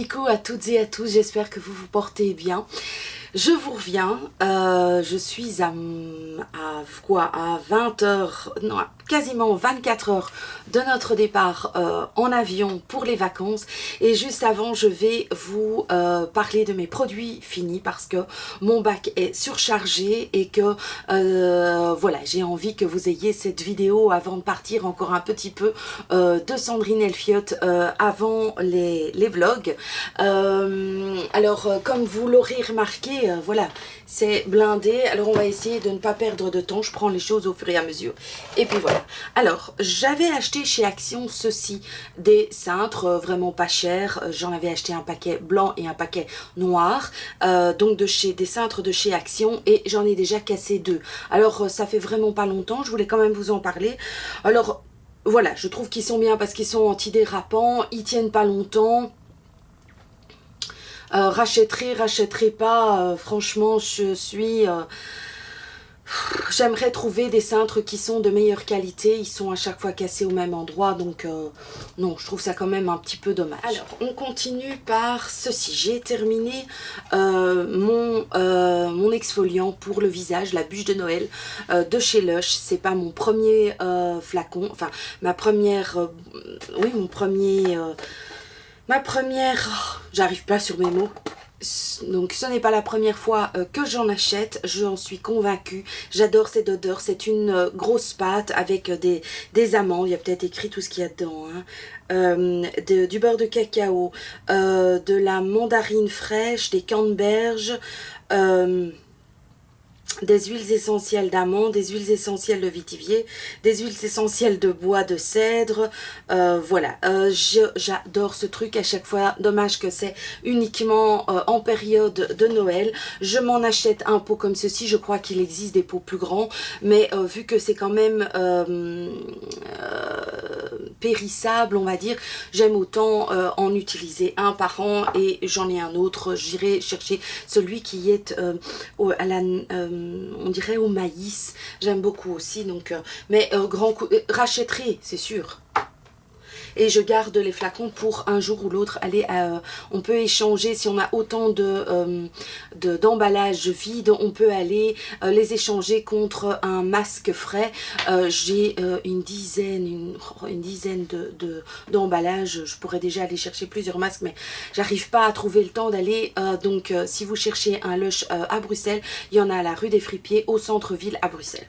Coucou à toutes et à tous, j'espère que vous vous portez bien. Je vous reviens, je suis à 20 heures, non, quasiment 24 heures de notre départ en avion pour les vacances. Et juste avant, je vais vous parler de mes produits finis parce que mon bac est surchargé et que voilà, j'ai envie que vous ayez cette vidéo avant de partir encore un petit peu de Sandrine Elfiotte avant les vlogs. Alors, comme vous l'aurez remarqué, voilà, c'est blindé. Alors, on va essayer de ne pas perdre de temps. Je prends les choses au fur et à mesure. Et puis voilà. Alors, j'avais acheté chez Action ceci, des cintres vraiment pas chers. J'en avais acheté un paquet blanc et un paquet noir. Donc, des cintres de chez Action. Et j'en ai déjà cassé 2. Alors, ça fait vraiment pas longtemps. Je voulais quand même vous en parler. Alors, voilà, je trouve qu'ils sont bien parce qu'ils sont antidérapants. Ils tiennent pas longtemps. Rachèterai pas, franchement je suis j'aimerais trouver des cintres qui sont de meilleure qualité. Ils sont à chaque fois cassés au même endroit, donc non, je trouve ça quand même un petit peu dommage. Alors on continue par ceci. J'ai terminé mon exfoliant pour le visage, la bûche de Noël de chez Lush. C'est pas mon premier flacon, enfin ma première oui, ma première, j'arrive pas sur mes mots, donc ce n'est pas la première fois que j'en achète, j'en suis convaincue, j'adore cette odeur, c'est une grosse pâte avec des amandes, il y a peut-être écrit tout ce qu'il y a dedans, hein. Du beurre de cacao, de la mandarine fraîche, des canneberges, des huiles essentielles d'amande, des huiles essentielles de vétivier, des huiles essentielles de bois de cèdre, voilà, j'adore ce truc à chaque fois. Dommage que c'est uniquement en période de Noël. Je m'en achète un pot comme ceci, je crois qu'il existe des pots plus grands, mais vu que c'est quand même périssable, on va dire, j'aime autant en utiliser un par an, et j'en ai un autre. J'irai chercher celui qui est on dirait au maïs, j'aime beaucoup aussi, donc mais grand coup, rachèterai, c'est sûr. Et je garde les flacons pour un jour ou l'autre. Allez, on peut échanger si on a autant d'emballages vides. On peut aller les échanger contre un masque frais. J'ai une dizaine d'emballages. Je pourrais déjà aller chercher plusieurs masques, mais j'arrive pas à trouver le temps d'aller. Donc, si vous cherchez un Lush à Bruxelles, il y en a à la rue des Fripiers, au centre-ville à Bruxelles.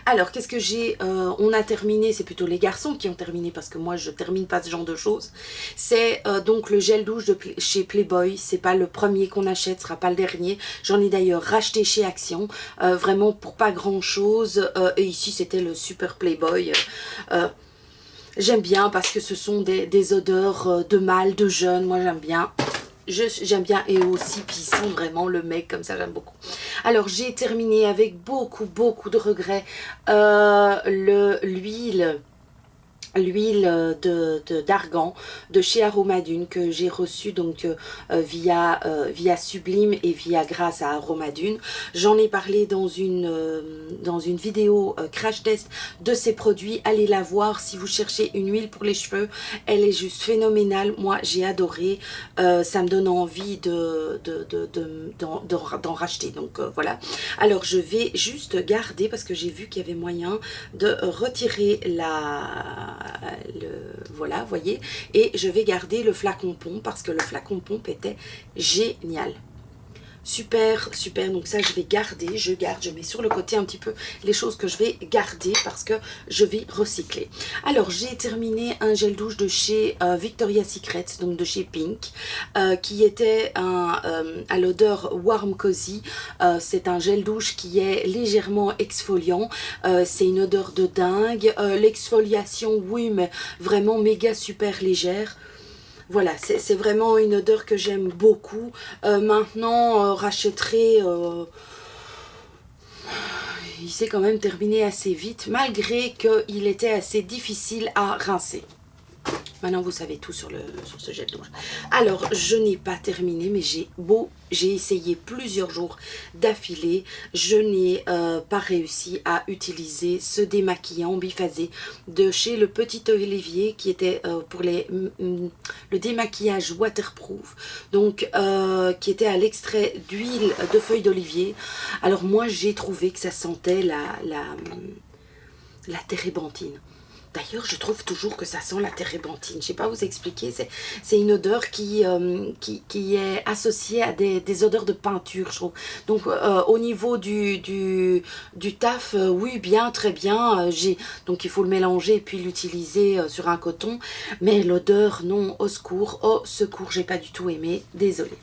Alors, qu'est-ce que j'ai on a terminé, c'est plutôt les garçons qui ont terminé parce que moi, je termine pas ce genre de choses. C'est donc le gel douche de chez Playboy. C'est pas le premier qu'on achète, ce sera pas le dernier. J'en ai d'ailleurs racheté chez Action, vraiment pour pas grand chose. Et ici c'était le Super Playboy. J'aime bien parce que ce sont des odeurs de mâle, de jeune. Moi j'aime bien. J'aime bien, et aussi puis ils sont vraiment le mec comme ça, j'aime beaucoup. Alors j'ai terminé avec beaucoup de regrets l'huile d'argan de chez Aromadune que j'ai reçue donc via Sublime et via grâce à Aromadune. J'en ai parlé dans une vidéo crash test de ces produits. Allez la voir si vous cherchez une huile pour les cheveux. Elle est juste phénoménale. Moi j'ai adoré. Ça me donne envie d'en racheter. Donc voilà. Alors je vais juste garder parce que j'ai vu qu'il y avait moyen de retirer voilà, voyez, et je vais garder le flacon pompe parce que le flacon pompe était génial. Super, donc ça je vais garder, je mets sur le côté un petit peu les choses que je vais garder parce que je vais recycler. Alors j'ai terminé un gel douche de chez Victoria's Secret, donc de chez Pink, qui était à l'odeur Warm Cozy. C'est un gel douche qui est légèrement exfoliant, c'est une odeur de dingue, l'exfoliation oui, mais vraiment méga super légère. Voilà, c'est vraiment une odeur que j'aime beaucoup. Maintenant, rachèterai... il s'est quand même terminé assez vite, malgré qu'il était assez difficile à rincer. Maintenant, vous savez tout sur ce gel douche. Alors, je n'ai pas terminé, mais j'ai essayé plusieurs jours d'affilée. Je n'ai pas réussi à utiliser ce démaquillant biphasé de chez Le Petit Olivier, qui était pour le démaquillage waterproof, donc qui était à l'extrait d'huile de feuilles d'olivier. Alors moi, j'ai trouvé que ça sentait la térébenthine. D'ailleurs, je trouve toujours que ça sent la térébenthine. Je ne sais pas vous expliquer. C'est une odeur qui est associée à des odeurs de peinture, je trouve. Donc, au niveau du taf, oui, bien, très bien. Donc, il faut le mélanger et puis l'utiliser sur un coton. Mais l'odeur, non, au secours. Au secours, j'ai pas du tout aimé. Désolée.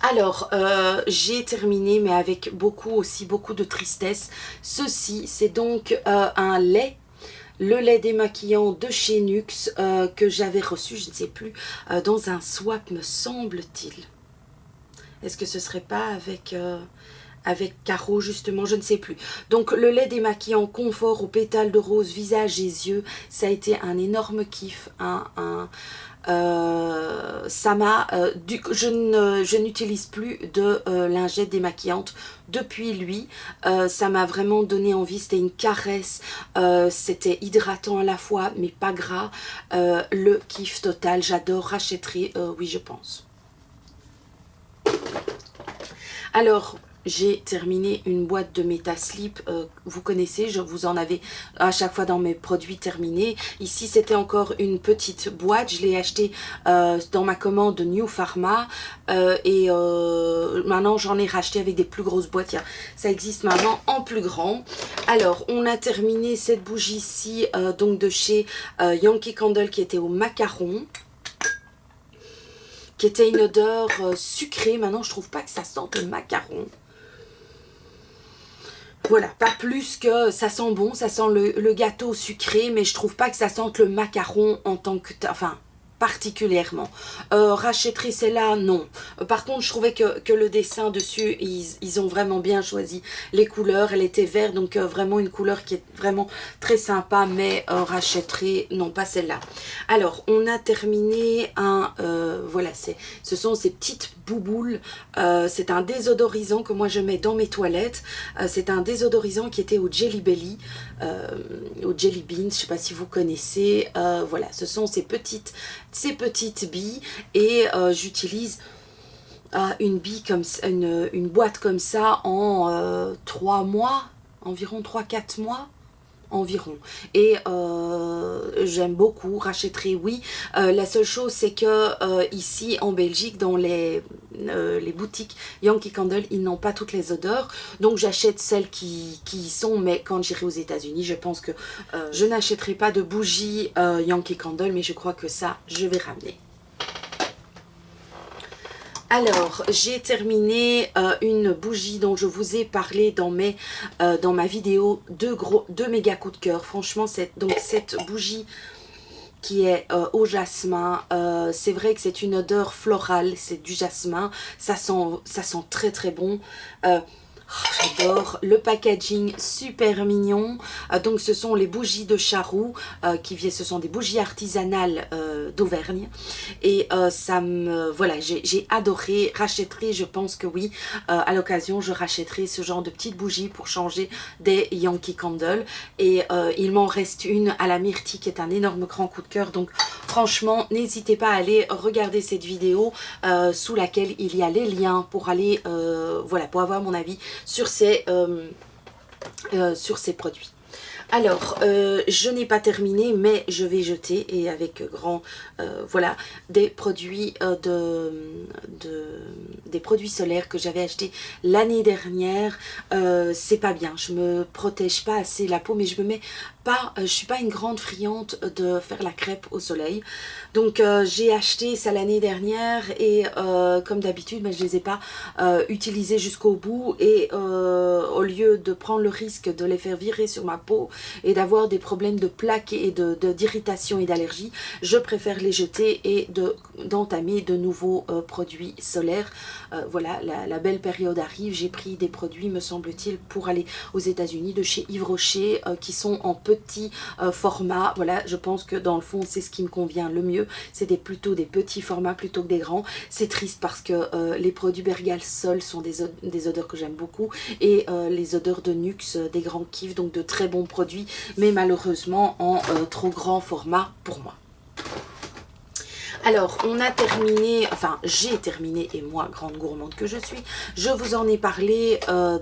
Alors, j'ai terminé, mais avec beaucoup de tristesse. Ceci, c'est donc un lait, le lait démaquillant de chez Nuxe que j'avais reçu, je ne sais plus, dans un swap, me semble-t-il. Est-ce que ce serait pas avec Caro, justement, je ne sais plus. Donc, le lait démaquillant confort aux pétales de rose, visage et yeux, ça a été un énorme kiff, ça m'a je n'utilise plus de lingette démaquillante depuis lui. Ça m'a vraiment donné envie, c'était une caresse, c'était hydratant à la fois mais pas gras. Le kiff total, j'adore, rachèterai, oui je pense. Alors, j'ai terminé une boîte de Metaslip, vous connaissez, je vous en avais à chaque fois dans mes produits terminés. Ici, c'était encore une petite boîte, je l'ai acheté dans ma commande New Pharma et maintenant j'en ai racheté avec des plus grosses boîtes. Ça existe maintenant en plus grand. Alors, on a terminé cette bougie-ci, donc de chez Yankee Candle qui était au macaron, qui était une odeur sucrée. Maintenant, je trouve pas que ça sente le macaron. Voilà, pas plus que ça sent bon, ça sent le gâteau sucré, mais je trouve pas que ça sente le macaron en tant que... Enfin, particulièrement. Rachèterai celle-là, non. Par contre, je trouvais que le dessin dessus, ils ont vraiment bien choisi les couleurs. Elle était verte, donc vraiment une couleur qui est vraiment très sympa, mais rachèterai, non, pas celle-là. Alors, on a terminé voilà, ce sont ces petites bouboules. C'est un désodorisant que moi je mets dans mes toilettes. C'est un désodorisant qui était au Jelly Belly, au Jelly Beans, je ne sais pas si vous connaissez. Voilà, ce sont ces petites billes et j'utilise une boîte comme ça en 3 mois, environ 3-4 mois environ, et j'aime beaucoup, rachèterai oui. La seule chose c'est que ici en Belgique dans les boutiques Yankee Candle, ils n'ont pas toutes les odeurs, donc j'achète celles qui y sont, mais quand j'irai aux États-Unis je pense que je n'achèterai pas de bougies Yankee Candle, mais je crois que ça je vais ramener. Alors, j'ai terminé une bougie dont je vous ai parlé dans ma vidéo de méga coup de cœur. Franchement, donc cette bougie qui est au jasmin, c'est vrai que c'est une odeur florale, c'est du jasmin, ça sent très très bon. J'adore le packaging, super mignon. Donc ce sont les bougies de Charroux, ce sont des bougies artisanales d'Auvergne, et voilà, j'ai adoré. Rachèterai, je pense que oui, à l'occasion je rachèterai ce genre de petites bougies pour changer des Yankee Candle, et il m'en reste une à la myrtille qui est un énorme grand coup de cœur. Donc franchement, n'hésitez pas à aller regarder cette vidéo sous laquelle il y a les liens pour aller, voilà, pour avoir mon avis sur ces produits. Alors, je n'ai pas terminé, mais je vais jeter, et avec voilà, des produits des produits solaires que j'avais achetés l'année dernière. C'est pas bien, je me protège pas assez la peau, mais je me mets pas, je suis pas une grande friande de faire la crêpe au soleil. Donc j'ai acheté ça l'année dernière, et comme d'habitude, je les ai pas utilisés jusqu'au bout, et au lieu de prendre le risque de les faire virer sur ma peau et d'avoir des problèmes de plaques et d'irritation et d'allergie, je préfère les jeter et d'entamer de nouveaux produits solaires. Voilà, la belle période arrive. J'ai pris des produits, me semble-t-il, pour aller aux États-Unis de chez Yves Rocher qui sont en petit format. Voilà, je pense que dans le fond, c'est ce qui me convient le mieux. C'est plutôt des petits formats plutôt que des grands. C'est triste parce que les produits Bergale Sol sont des odeurs que j'aime beaucoup et les odeurs de Nuxe, des grands kiffs, donc de très bons produits, mais malheureusement en trop grand format pour moi. Alors, on a terminé, enfin, j'ai terminé, et moi, grande gourmande que je suis, je vous en ai parlé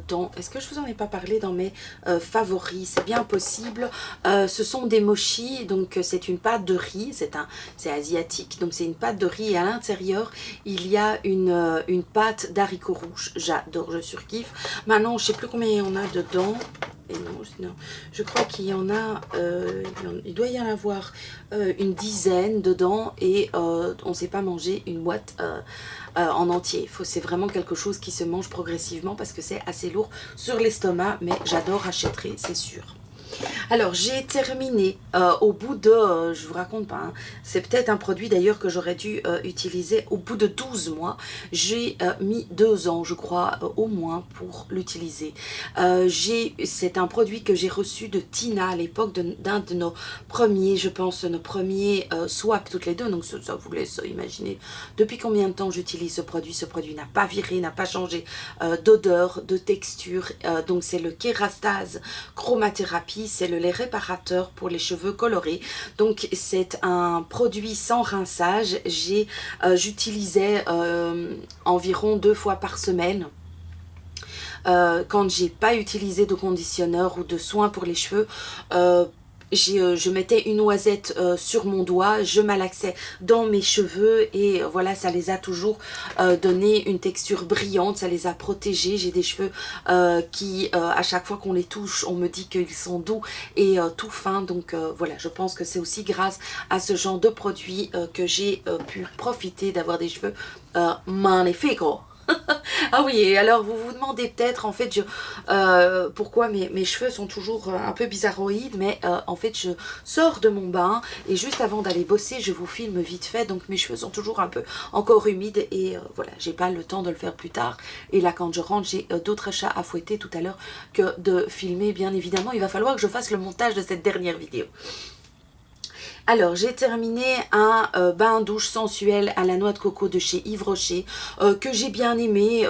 dans... Est-ce que je vous en ai pas parlé dans mes favoris? C'est bien possible. Ce sont des mochis, donc c'est une pâte de riz, c'est asiatique, donc c'est une pâte de riz, et à l'intérieur, il y a une pâte d'haricots rouges. J'adore, je surkiffe. Maintenant, je sais plus combien il y en a dedans. Et non, je crois qu'il y en a, il doit y en avoir une dizaine dedans et on ne sait pas manger une boîte en entier. C'est vraiment quelque chose qui se mange progressivement parce que c'est assez lourd sur l'estomac, mais j'adore, achèterai, c'est sûr. Alors, j'ai terminé au bout de, je vous raconte pas, hein, c'est peut-être un produit d'ailleurs que j'aurais dû utiliser au bout de 12 mois. J'ai mis 2 ans, je crois, au moins pour l'utiliser. C'est un produit que j'ai reçu de Tina à l'époque d'un de nos premiers, je pense, nos premiers swap toutes les deux. Donc, ça vous laisse imaginer depuis combien de temps j'utilise ce produit. Ce produit n'a pas viré, n'a pas changé d'odeur, de texture. Donc, c'est le Kerastase Chromathérapie. C'est le lait réparateur pour les cheveux colorés. Donc c'est un produit sans rinçage. J'utilisais environ 2 fois par semaine. Quand j'ai pas utilisé de conditionneur ou de soins pour les cheveux, je mettais une noisette sur mon doigt, je malaxais dans mes cheveux et voilà, ça les a toujours donné une texture brillante, ça les a protégés. J'ai des cheveux qui, à chaque fois qu'on les touche, on me dit qu'ils sont doux et tout fins. Donc voilà, je pense que c'est aussi grâce à ce genre de produit que j'ai pu profiter d'avoir des cheveux magnifiques. Ah oui, et alors vous vous demandez peut-être en fait pourquoi mes cheveux sont toujours un peu bizarroïdes, mais en fait je sors de mon bain et juste avant d'aller bosser je vous filme vite fait, donc mes cheveux sont toujours un peu encore humides et voilà, j'ai pas le temps de le faire plus tard. Et là quand je rentre j'ai d'autres chats à fouetter tout à l'heure que de filmer, bien évidemment. Il va falloir que je fasse le montage de cette dernière vidéo. Alors, j'ai terminé un bain douche sensuel à la noix de coco de chez Yves Rocher, que j'ai bien aimé.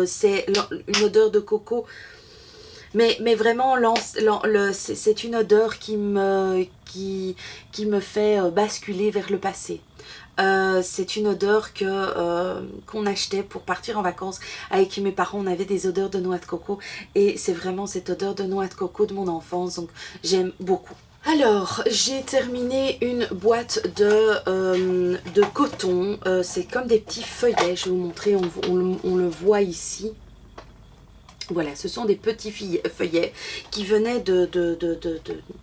C'est une odeur de coco, mais vraiment, c'est une odeur qui me fait basculer vers le passé. C'est une odeur qu'on achetait pour partir en vacances avec mes parents. On avait des odeurs de noix de coco et c'est vraiment cette odeur de noix de coco de mon enfance, donc j'aime beaucoup. Alors, j'ai terminé une boîte de coton. C'est comme des petits feuillets. Je vais vous montrer, on le voit ici. Voilà, ce sont des petits feuillets qui venaient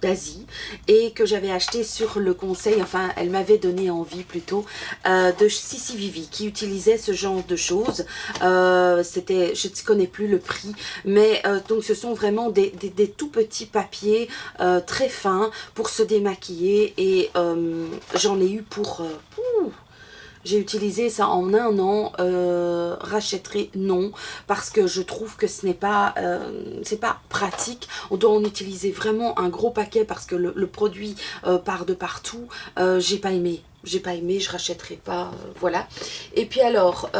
d'Asie et que j'avais acheté sur le conseil, enfin elle m'avait donné envie plutôt, de Sissi Vivi qui utilisait ce genre de choses. Je ne connais plus le prix, mais donc ce sont vraiment des tout petits papiers très fins pour se démaquiller et j'en ai eu pour... j'ai utilisé ça en 1 an, rachèterai non, parce que je trouve que ce n'est pas, c'est pas pratique. On doit en utiliser vraiment un gros paquet parce que le produit part de partout. J'ai pas aimé. Je rachèterai pas, voilà. Et puis alors,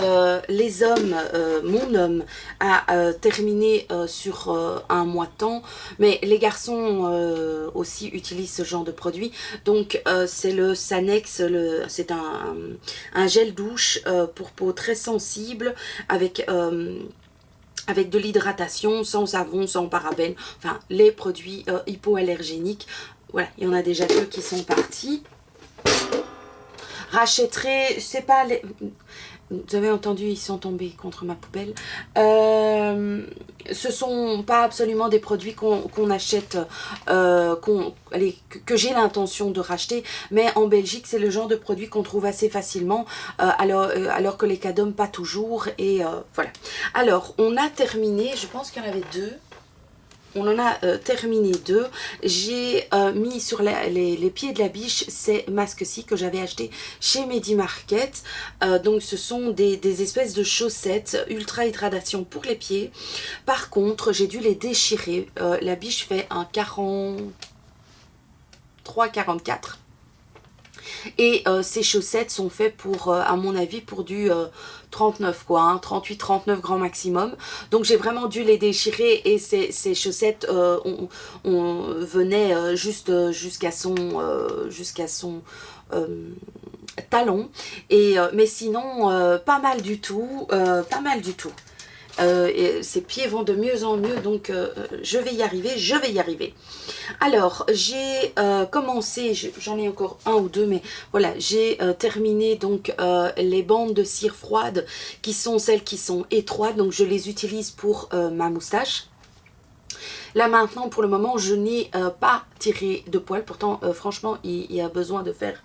les hommes, mon homme a terminé sur un mois de temps, mais les garçons aussi utilisent ce genre de produit. Donc c'est le Sanex, c'est un gel douche pour peau très sensible avec de l'hydratation, sans savon, sans parabènes, enfin les produits hypoallergéniques. Voilà, il y en a déjà 2 qui sont partis. Rachèterai, c'est pas les... Vous avez entendu, ils sont tombés contre ma poubelle. Ce sont pas absolument des produits qu'on achète, que j'ai l'intention de racheter, mais en Belgique, c'est le genre de produit qu'on trouve assez facilement, alors que les Cadom, pas toujours. Et voilà. Alors, on a terminé, je pense qu'il y en avait 2. on en a terminé 2. J'ai mis sur les pieds de la biche ces masques-ci que j'avais acheté chez Medi Market. Donc ce sont des espèces de chaussettes ultra hydratation pour les pieds. Par contre, j'ai dû les déchirer. La biche fait un 43-44. Et ces chaussettes sont faites pour, à mon avis, pour du 39 quoi, hein, 38-39 grand maximum. Donc j'ai vraiment dû les déchirer et ces chaussettes venaient juste jusqu'à son talon. Et, mais sinon, pas mal du tout, pas mal du tout. Et ses pieds vont de mieux en mieux, donc je vais y arriver, Alors, j'ai commencé, j'en ai encore un ou deux, mais voilà, j'ai terminé donc les bandes de cire froide qui sont celles qui sont étroites, donc je les utilise pour ma moustache. Là maintenant, pour le moment, je n'ai pas tiré de poils. Pourtant, franchement, il y a besoin de faire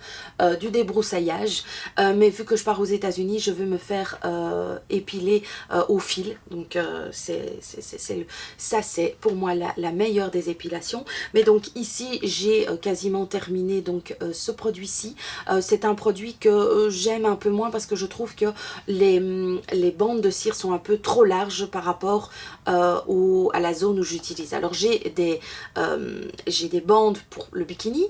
du débroussaillage. Mais vu que je pars aux États-Unis, je veux me faire épiler au fil. Donc, ça, c'est pour moi la meilleure des épilations. Mais donc, ici, j'ai quasiment terminé donc, ce produit-ci. C'est un produit que j'aime un peu moins parce que je trouve que les bandes de cire sont un peu trop larges par rapport à la zone où j'utilise. Alors j'ai des bandes pour le bikini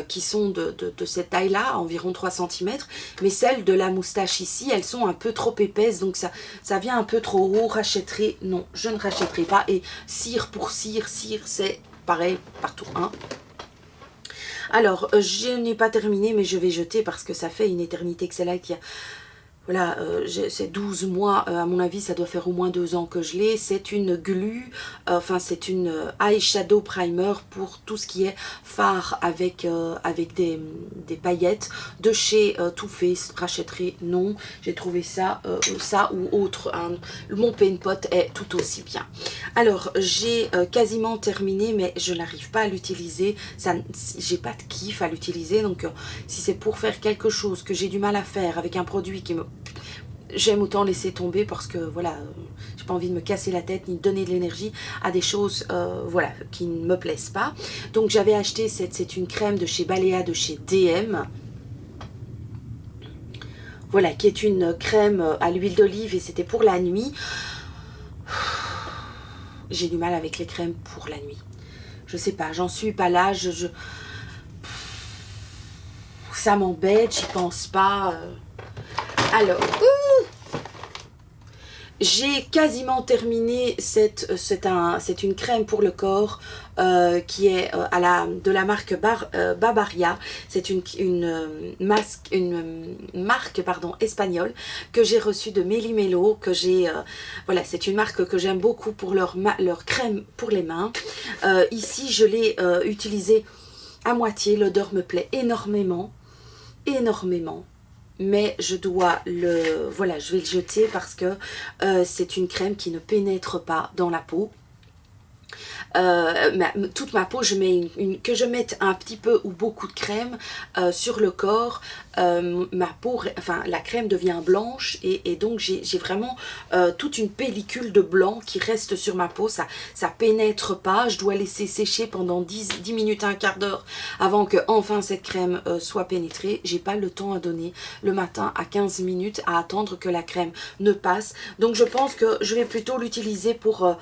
qui sont de cette taille là, environ 3 cm, mais celles de la moustache ici, elles sont un peu trop épaisses, donc ça vient un peu trop haut. Rachèterai, non, je ne rachèterai pas. Et cire pour cire, c'est pareil partout, hein. Alors je n'ai pas terminé, mais je vais jeter parce que ça fait une éternité que c'est là qu'il y a. Voilà, c'est 12 mois, à mon avis ça doit faire au moins 2 ans que je l'ai. C'est une glu, enfin c'est une eyeshadow primer pour tout ce qui est fard avec des paillettes de chez Too Faced. Rachèterai, non, j'ai trouvé ça, ça ou autre, hein. Mon Paint Pot est tout aussi bien. Alors j'ai quasiment terminé, mais je n'arrive pas à l'utiliser, j'ai pas de kiff à l'utiliser, donc si c'est pour faire quelque chose que j'ai du mal à faire avec un produit qui me... J'aime autant laisser tomber parce que voilà, j'ai pas envie de me casser la tête ni de donner de l'énergie à des choses voilà, qui ne me plaisent pas. Donc j'avais acheté, c'est une crème de chez Balea, de chez DM. Voilà, qui est une crème à l'huile d'olive et c'était pour la nuit. J'ai du mal avec les crèmes pour la nuit. Je sais pas, j'en suis pas là, ça m'embête, j'y pense pas. Alors, j'ai quasiment terminé, c'est une crème pour le corps qui est de la marque Barbaria. C'est une marque pardon, espagnole que j'ai reçue de Méli-Mélo, que j'ai, voilà, c'est une marque que j'aime beaucoup pour leur crème pour les mains. Ici, je l'ai utilisée à moitié, l'odeur me plaît énormément, énormément. Mais je dois voilà, je vais le jeter parce que c'est une crème qui ne pénètre pas dans la peau. Toute ma peau, que je mette un petit peu ou beaucoup de crème sur le corps, ma peau, enfin la crème devient blanche et donc j'ai vraiment toute une pellicule de blanc qui reste sur ma peau. Ça pénètre pas, je dois laisser sécher pendant 10 minutes, un quart d'heure avant que enfin cette crème soit pénétrée. J'ai pas le temps à donner le matin à 15 minutes à attendre que la crème ne passe. Donc je pense que je vais plutôt l'utiliser pour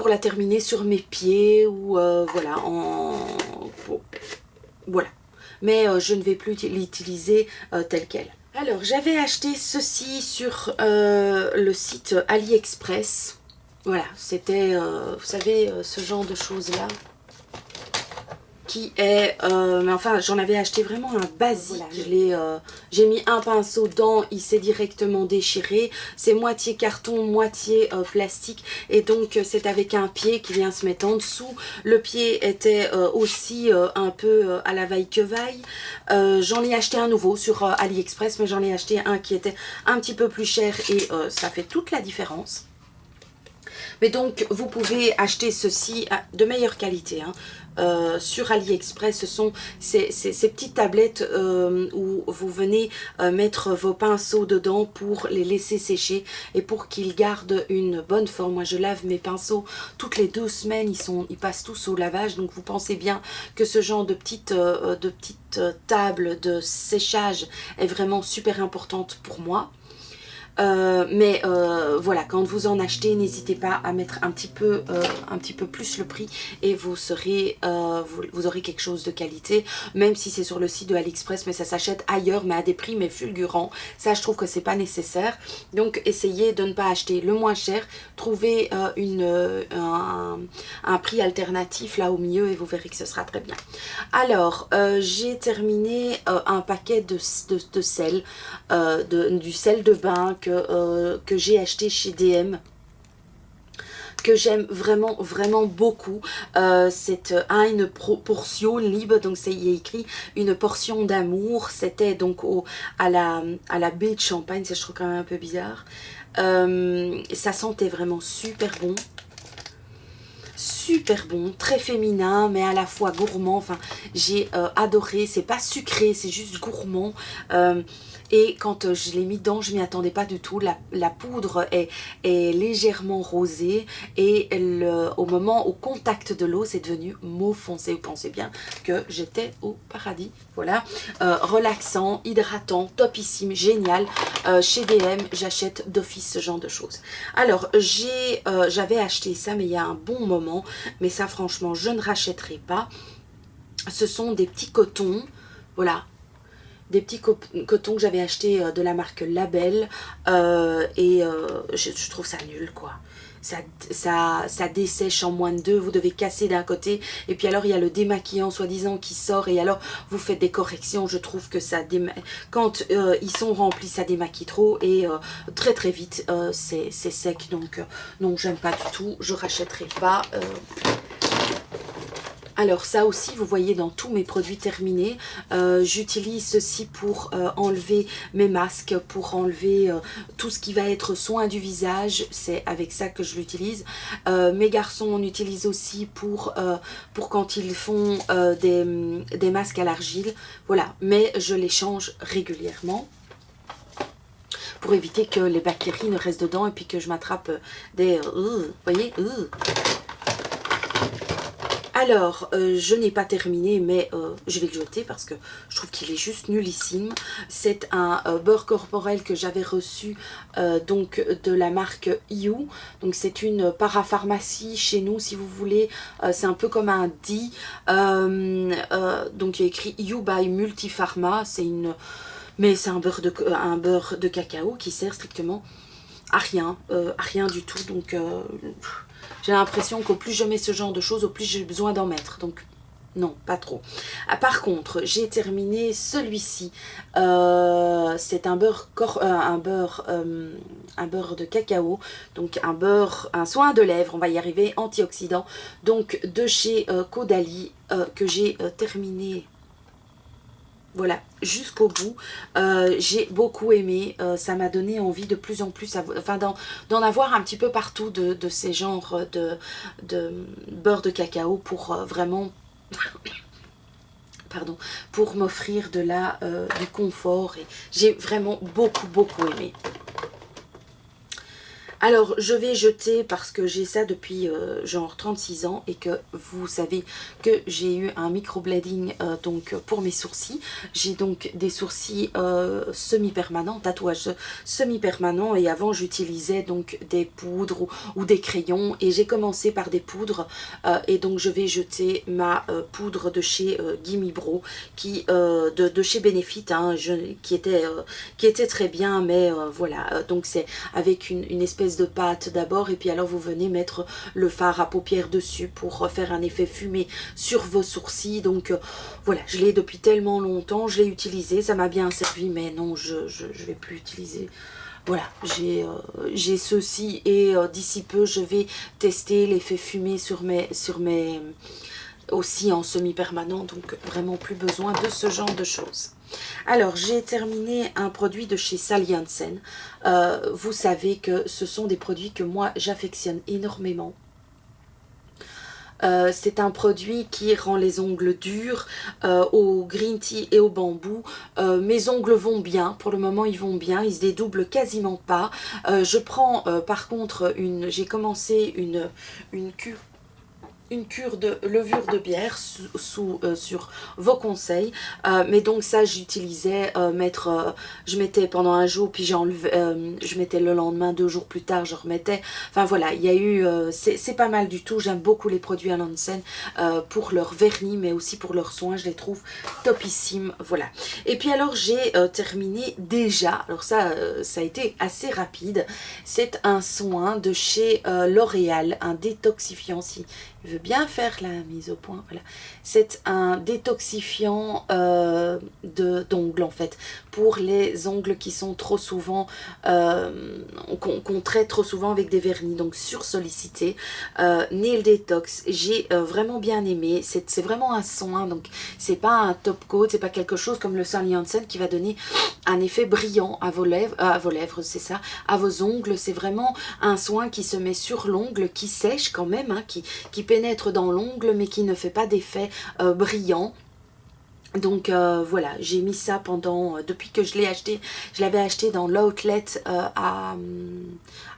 la terminer sur mes pieds ou voilà, voilà. Mais je ne vais plus l'utiliser tel quel. Alors j'avais acheté ceci sur le site AliExpress. Voilà, c'était, vous savez, ce genre de choses là. Qui est, mais enfin j'en avais acheté vraiment un basique, voilà, j'ai mis un pinceau dedans, il s'est directement déchiré, c'est moitié carton, moitié plastique et donc c'est avec un pied qui vient se mettre en dessous. Le pied était aussi un peu à la vaille que vaille. J'en ai acheté un nouveau sur AliExpress, mais j'en ai acheté un qui était un petit peu plus cher et ça fait toute la différence. Mais donc, vous pouvez acheter ceci de meilleure qualité, hein. Sur AliExpress, ce sont ces petites tablettes où vous venez mettre vos pinceaux dedans pour les laisser sécher et pour qu'ils gardent une bonne forme. Moi, je lave mes pinceaux toutes les 2 semaines, ils passent tous au lavage, donc vous pensez bien que ce genre de petites tables de séchage est vraiment super importante pour moi. Mais voilà, quand vous en achetez, n'hésitez pas à mettre un petit peu plus le prix et vous serez, vous aurez quelque chose de qualité, même si c'est sur le site de AliExpress, mais ça s'achète ailleurs, mais à des prix mais fulgurants. Ça, je trouve que c'est pas nécessaire. Donc, essayez de ne pas acheter le moins cher, trouvez un prix alternatif là au milieu et vous verrez que ce sera très bien. Alors, j'ai terminé un paquet de sel, du sel de bain que j'ai acheté chez DM, que j'aime vraiment vraiment beaucoup. C'est une portion libre, donc c'est écrit une portion d'amour. C'était donc à la baie de Champagne, ça je trouve quand même un peu bizarre. Ça sentait vraiment super bon. Super bon, très féminin mais à la fois gourmand. Enfin, j'ai adoré. C'est pas sucré, c'est juste gourmand. Et quand je l'ai mis dedans, je m'y attendais pas du tout. La poudre est légèrement rosée et au contact de l'eau, c'est devenu mauve foncé. Vous pensez bien que j'étais au paradis. Voilà, relaxant, hydratant, topissime, génial. Chez DM, j'achète d'office ce genre de choses. Alors, j'avais acheté ça, mais il y a un bon moment. Mais ça, franchement, je ne rachèterai pas. Ce sont des petits cotons, voilà. Des petits cotons que j'avais acheté de la marque Label je trouve ça nul quoi. Ça dessèche en moins de 2, vous devez casser d'un côté et puis alors il y a le démaquillant soi-disant qui sort et alors vous faites des corrections. Je trouve que quand ils sont remplis ça démaquille trop et très très vite c'est sec, donc non, j'aime pas du tout, je rachèterai pas. Alors ça aussi, vous voyez dans tous mes produits terminés, j'utilise ceci pour enlever mes masques, pour enlever tout ce qui va être soin du visage, c'est avec ça que je l'utilise. Mes garçons on utilise aussi pour quand ils font des masques à l'argile, voilà, mais je les change régulièrement pour éviter que les bactéries ne restent dedans et puis que je m'attrape des... vous voyez Alors, je n'ai pas terminé, mais je vais le jeter parce que je trouve qu'il est juste nullissime. C'est un beurre corporel que j'avais reçu donc de la marque You. Donc c'est une parapharmacie chez nous, si vous voulez. C'est un peu comme un DI. Donc il y a écrit You by Multipharma. Mais c'est un beurre de cacao qui sert strictement à rien du tout. Donc j'ai l'impression qu'au plus je mets ce genre de choses, au plus j'ai besoin d'en mettre. Donc non, pas trop. Par contre, j'ai terminé celui-ci. C'est un beurre de cacao. Donc un soin de lèvres, on va y arriver, antioxydant. Donc de chez Caudalie que j'ai terminé. Voilà, jusqu'au bout. J'ai beaucoup aimé, ça m'a donné envie de plus en plus, d'en avoir un petit peu partout de ces genres de beurre de cacao pour vraiment, pardon, pour m'offrir du confort. Et j'ai vraiment beaucoup aimé. Alors, je vais jeter parce que j'ai ça depuis genre 36 ans et que vous savez que j'ai eu un microblading donc pour mes sourcils. J'ai donc des sourcils semi-permanents, tatouages semi-permanents et avant j'utilisais donc des poudres ou des crayons et j'ai commencé par des poudres et donc je vais jeter ma poudre de chez Gimme Bro de chez Benefit hein, qui était très bien mais voilà, donc c'est avec une espèce de pâte d'abord et puis alors vous venez mettre le fard à paupières dessus pour faire un effet fumé sur vos sourcils. Donc voilà, je l'ai depuis tellement longtemps, je l'ai utilisé, ça m'a bien servi mais non, je vais plus utiliser. Voilà, j'ai ceci et d'ici peu je vais tester l'effet fumé sur mes aussi en semi-permanent, donc vraiment plus besoin de ce genre de choses. Alors, j'ai terminé un produit de chez Sally Hansen. Vous savez que ce sont des produits que moi j'affectionne énormément. C'est un produit qui rend les ongles durs au green tea et au bambou. Mes ongles vont bien, pour le moment ils vont bien, ils se dédoublent quasiment pas. Je prends par contre j'ai commencé une cure de levure de bière sur vos conseils, mais donc ça j'utilisais je mettais pendant un jour puis je mettais le lendemain, 2 jours plus tard je remettais, enfin voilà, il y a eu c'est pas mal du tout. J'aime beaucoup les produits à Hansen pour leur vernis mais aussi pour leurs soins, je les trouve topissimes, voilà. Et puis alors j'ai terminé déjà, alors ça a été assez rapide, c'est un soin de chez L'Oréal, un détoxifiant, si je veux bien faire la mise au point, voilà. C'est un détoxifiant d'ongles en fait, pour les ongles qui sont trop souvent, qu'on traite trop souvent avec des vernis, donc sursollicités. Nail Detox, j'ai vraiment bien aimé, c'est vraiment un soin, donc c'est pas un top coat, c'est pas quelque chose comme le Sally Hansen qui va donner un effet brillant à vos lèvres, c'est ça, à vos ongles. C'est vraiment un soin qui se met sur l'ongle, qui sèche quand même, hein, qui pénètre dans l'ongle mais qui ne fait pas d'effet brillant. Donc voilà, j'ai mis ça depuis que je l'ai acheté. Je l'avais acheté dans l'outlet à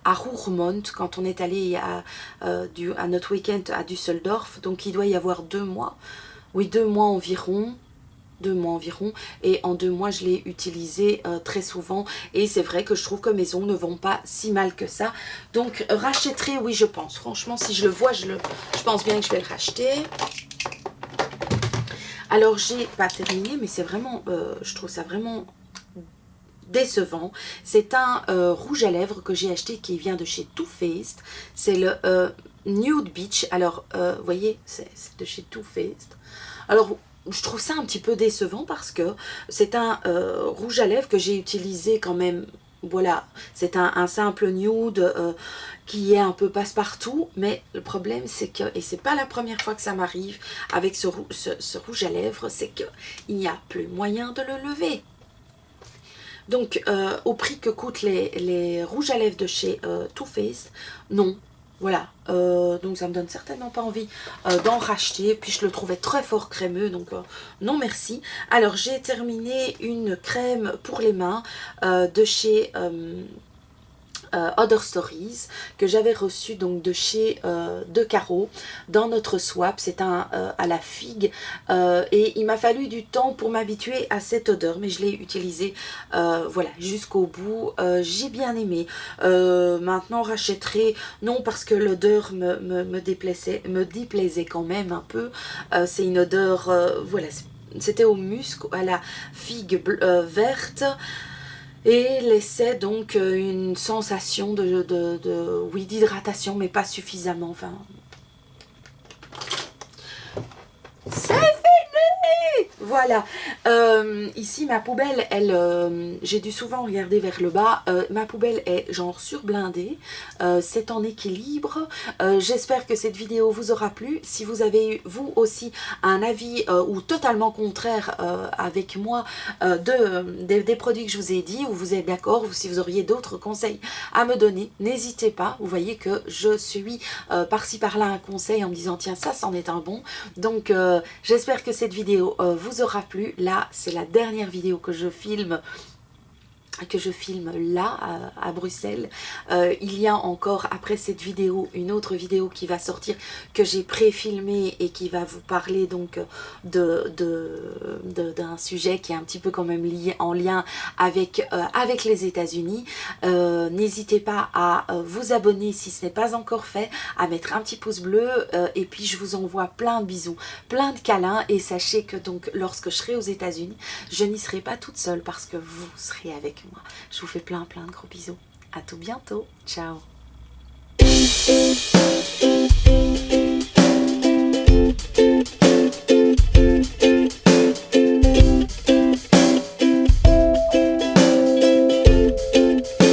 Roermond quand on est allé à notre week-end à Düsseldorf. Donc il doit y avoir 2 mois, oui 2 mois environ. 2 mois environ, et en 2 mois je l'ai utilisé très souvent, et c'est vrai que je trouve que mes ongles ne vont pas si mal que ça. Donc rachèterai, oui je pense, franchement si je le vois, je pense bien que je vais le racheter. Alors j'ai pas terminé, mais c'est vraiment, je trouve ça vraiment décevant. C'est un rouge à lèvres que j'ai acheté qui vient de chez Too Faced. C'est le Nude Beach. Alors vous voyez, c'est de chez Too Faced. Alors je trouve ça un petit peu décevant parce que c'est un rouge à lèvres que j'ai utilisé quand même. Voilà, c'est un simple nude qui est un peu passe-partout, mais le problème c'est que, et c'est pas la première fois que ça m'arrive avec ce rouge à lèvres, c'est qu'il n'y a plus moyen de le lever. Donc au prix que coûtent les rouges à lèvres de chez Too Faced, non. Voilà, donc ça me donne certainement pas envie d'en racheter. Puis je le trouvais très fort crémeux, donc non merci. Alors j'ai terminé une crème pour les mains de chez Other Stories, que j'avais reçu donc de chez De Caro dans notre swap. C'est un à la figue et il m'a fallu du temps pour m'habituer à cette odeur, mais je l'ai utilisé voilà jusqu'au bout. J'ai bien aimé. Maintenant rachèterai, non parce que l'odeur me déplaisait quand même un peu. C'est une odeur voilà, c'était au musc, à la figue verte, et laissait donc une sensation oui, d'hydratation, mais pas suffisamment. Enfin, c'est fini! Voilà. Ici, ma poubelle, j'ai dû souvent regarder vers le bas. Ma poubelle est genre surblindée. C'est en équilibre. J'espère que cette vidéo vous aura plu. Si vous avez eu, vous aussi, un avis ou totalement contraire avec moi des produits que je vous ai dit, ou vous êtes d'accord, ou si vous auriez d'autres conseils à me donner, n'hésitez pas. Vous voyez que je suis par-ci par-là un conseil en me disant tiens, ça c'en est un bon. Donc j'espère que cette vidéo vous aura plu. Là c'est la dernière vidéo que je filme là à Bruxelles. Il y a encore après cette vidéo une autre vidéo qui va sortir, que j'ai pré-filmée et qui va vous parler donc d'un sujet qui est un petit peu quand même en lien avec les États-Unis. N'hésitez pas à vous abonner si ce n'est pas encore fait, à mettre un petit pouce bleu et puis je vous envoie plein de bisous, plein de câlins, et sachez que donc lorsque je serai aux États-Unis, je n'y serai pas toute seule parce que vous serez avec moi. Je vous fais plein de gros bisous. À tout bientôt. Ciao.